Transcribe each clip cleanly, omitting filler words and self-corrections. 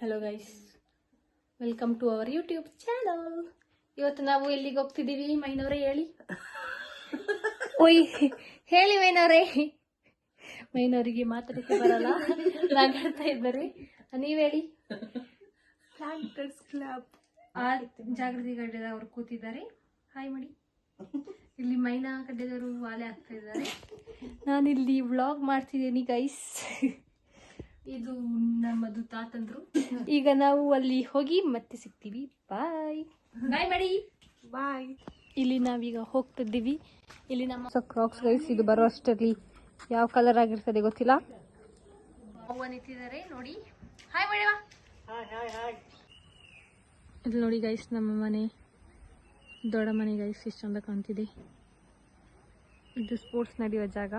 Hello guys, welcome to our YouTube channel. ಇವತ್ತು ನಾವು ಎಲ್ಲಿಗೆ ಹೋಗ್ತಿದ್ದೀವಿ ಮೈನವರೇ ಹೇಳಿ? ಓಯ್ ಹೇಳಿ ಮೈನವರೇ. ಮೈನವರಿಗೆ ಮಾತಾಡಕ್ಕೆ ಬರಲ್ಲ, ಮಾತಾಡ್ತಾ ಇದ್ದಾರೆ. ನೀವ್ ಹೇಳಿ. Planters club. ಆ ಜಾಗೃತಿ ಗಡ್ಡೆದವರು ಕೂತಿದ್ದಾರೆ, ಹಾಯ್ ಮಾಡಿ. ಇಲ್ಲಿ ಮೈನಾ ಗಡ್ಡೆದವರು ವಾಲೆ ಆಗ್ತಾ ಇದ್ದಾರೆ. ನಾನಿಲ್ಲಿ ವ್ಲಾಗ್ ಮಾಡ್ತಿದ್ದೀನಿ ಗೈಸ್. ಇದು ನಮ್ಮದು ತಾತಂದ್ರು. ಈಗ ನಾವು ಅಲ್ಲಿ ಹೋಗಿ ಮತ್ತೆ ಸಿಗ್ತೀವಿ. ಬಾಯ್ ಬಾಯ್ ಮಾಡಿ, ಬಾಯ್. ಇಲ್ಲಿ ನಾವೀಗ ಹೋಗ್ತಿದ್ದೀವಿ. ಇಲ್ಲಿ ನಮ್ಮ ಕ್ರಾಕ್ಸ್ ಗೈಸ್, ಇದು ಬರೋ ಅಷ್ಟರಲ್ಲಿ ಯಾವ ಕಲರ್ ಆಗಿರ್ತದೆ ಗೊತ್ತಿಲ್ಲ. ಹೂವ ನಿಂತಿದ್ದಾರೆ ನೋಡಿ, ಹಾಯ್ ಮೇಡವ. ಇಲ್ಲಿ ನೋಡಿ ಗೈಸ್, ನಮ್ಮ ಮನೆ ದೊಡ್ಡ ಮನೆ ಗೈಸ್, ಎಷ್ಟು ಚಂದ ಕಾಣ್ತಿದೆ. ಇದು ಸ್ಪೋರ್ಟ್ಸ್ ನಡೆಯುವ ಜಾಗ.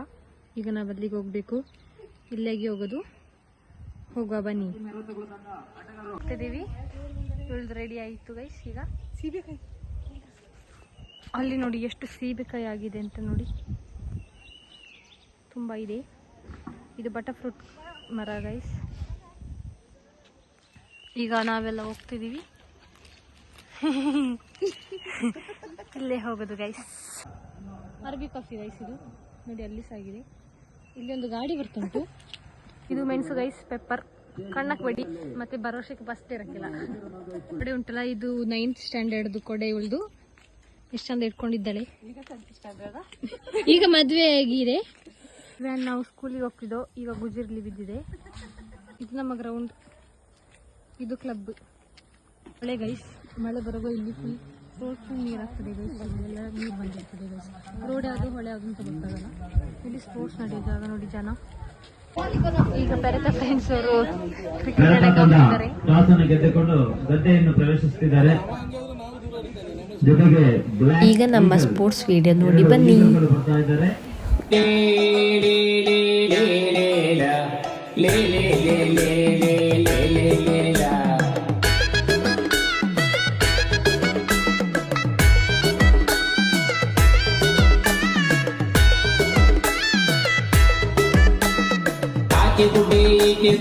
ಈಗ ನಾವು ಅಲ್ಲಿಗೆ ಹೋಗ್ಬೇಕು. ಇಲ್ಲೇಗೆ ಹೋಗೋದು, ಹೋಗುವ ಬನ್ನಿ. ಹೋಗ್ತಿದ್ದೀವಿ. ಇವಳ್ದು ರೆಡಿ ಆಯಿತು ಗೈಸ್. ಈಗ ಸೀಬೆಕಾಯಿ ಅಲ್ಲಿ ನೋಡಿ, ಎಷ್ಟು ಸೀಬೆಕಾಯಿ ಆಗಿದೆ ಅಂತ ನೋಡಿ, ತುಂಬ ಇದೆ. ಇದು ಬಟರ್ ಫ್ರೂಟ್ ಮರ ಗೈಸ್. ಈಗ ನಾವೆಲ್ಲ ಹೋಗ್ತಿದ್ದೀವಿ. ಇಲ್ಲೇ ಹೋಗೋದು ಗೈಸ್. ಅರಬಿ ಕಾಫಿ ಗೈಸ್ ಇದು ನೋಡಿ, ಅಲ್ಲಿ ಸಾಗಿದೆ. ಇಲ್ಲಿ ಒಂದು ಗಾಡಿ ಬರ್ತುಂಟು. ಇದು ಮೆಣಸು ಗೈಸ್, ಪೆಪ್ಪರ್. ಕಣ್ಣಕ್ಕೆ ಬಡಿ ಮತ್ತೆ ಭರೋಸೆಗೆ ಬಸ್ತೆ ಇರಕ್ಕಿಲ್ಲ. ಕೊಡೆ ಉಂಟಲ್ಲ, ಇದು 9th ಸ್ಟ್ಯಾಂಡರ್ಡ್ದು ಕೊಡೆ. ಉಳ್ದು ಎಷ್ಟು ಚಂದ ಇಟ್ಕೊಂಡಿದ್ದಾಳೆ. ಈಗ ಮದುವೆ ಆಗಿದೆ. ವ್ಯಾನ್ ನಾವು ಸ್ಕೂಲಿಗೆ ಹೋಗ್ತಿದ್ದೋ, ಈಗ ಗುಜಿರ್ಲಿ ಬಿದ್ದಿದೆ. ಇದು ನಮ್ಮ ಗ್ರೌಂಡ್, ಇದು ಕ್ಲಬ್. ಮಳೆ ಗೈಸ್, ಮಳೆ ಬರೋದು ಇಲ್ಲಿ ಫುಲ್ ಫುಲ್ ನೀರು ಆಗ್ತದೆ ಗೈಸ್. ಇಲ್ಲೆಲ್ಲ ನೀರು ಬಂದಿರ್ತದೆ ಗೈಸ್. ರೋಡ್ ಯಾವುದು ಹೊಳೆ ಯಾವುದು ಅಂತ ಗೊತ್ತಾಗಲ್ಲ. ಇಲ್ಲಿ ಸ್ಪೋರ್ಟ್ಸ್ ನಡೆಯುವಾಗ ನೋಡಿ ಜನ. ಈಗ ಬೆರೆತ ಫ್ರೆಂಡ್ಸ್ ಅವರು ಕ್ರಿಕೆಟ್ ಆಡಕ್ಕೆ ಹೋಗ್ತಿದ್ದಾರೆ. ಗೆದ್ದುಕೊಂಡು ಗದ್ದೆಯನ್ನು ಪ್ರವೇಶಿಸುತ್ತಿದ್ದಾರೆ. ಜೊತೆಗೆ ಈಗ ನಮ್ಮ ಸ್ಪೋರ್ಟ್ಸ್ ವಿಡಿಯೋ ನೋಡಿ ಬನ್ನಿ.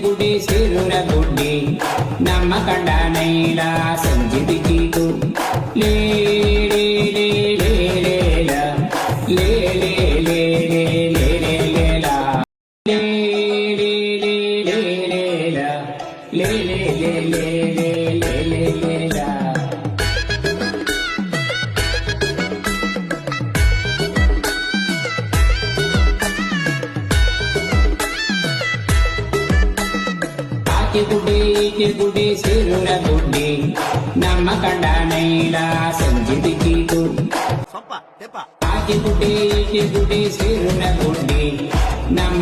ಗುಡಿ ಸೇರುರ ಗುಡ್ಡಿ ನಮ್ಮ ಕಂಡ ನೈಲ ಸಂಜೆ ಬಿಗಿದು ಲೇ ಲೇ ಲೇ ಲೇ ಲೇಲ ಲೇ ಲೇ ಲೇ ಲೇ ಲೇ ಲೇ ಲೇಲ ಲೇ ಲೇ ಲೇ ಲೇ ಲೇಲ ಲೇ ಲೇ ಲೇ ಲೇ ಲೇ ಲೇ ಲೇ ಲೇಲ. ಗುಡಿ ಸೇರುರ ಗುಡ್ಡಿ ನಮ್ಮ ಕಂಡ ನೈಲ ಸಂಜೆ ಬಿಗಿದು ಗುಡಿ ಸೇರುರ ಗುಡ್ಡಿ ನಮ್ಮ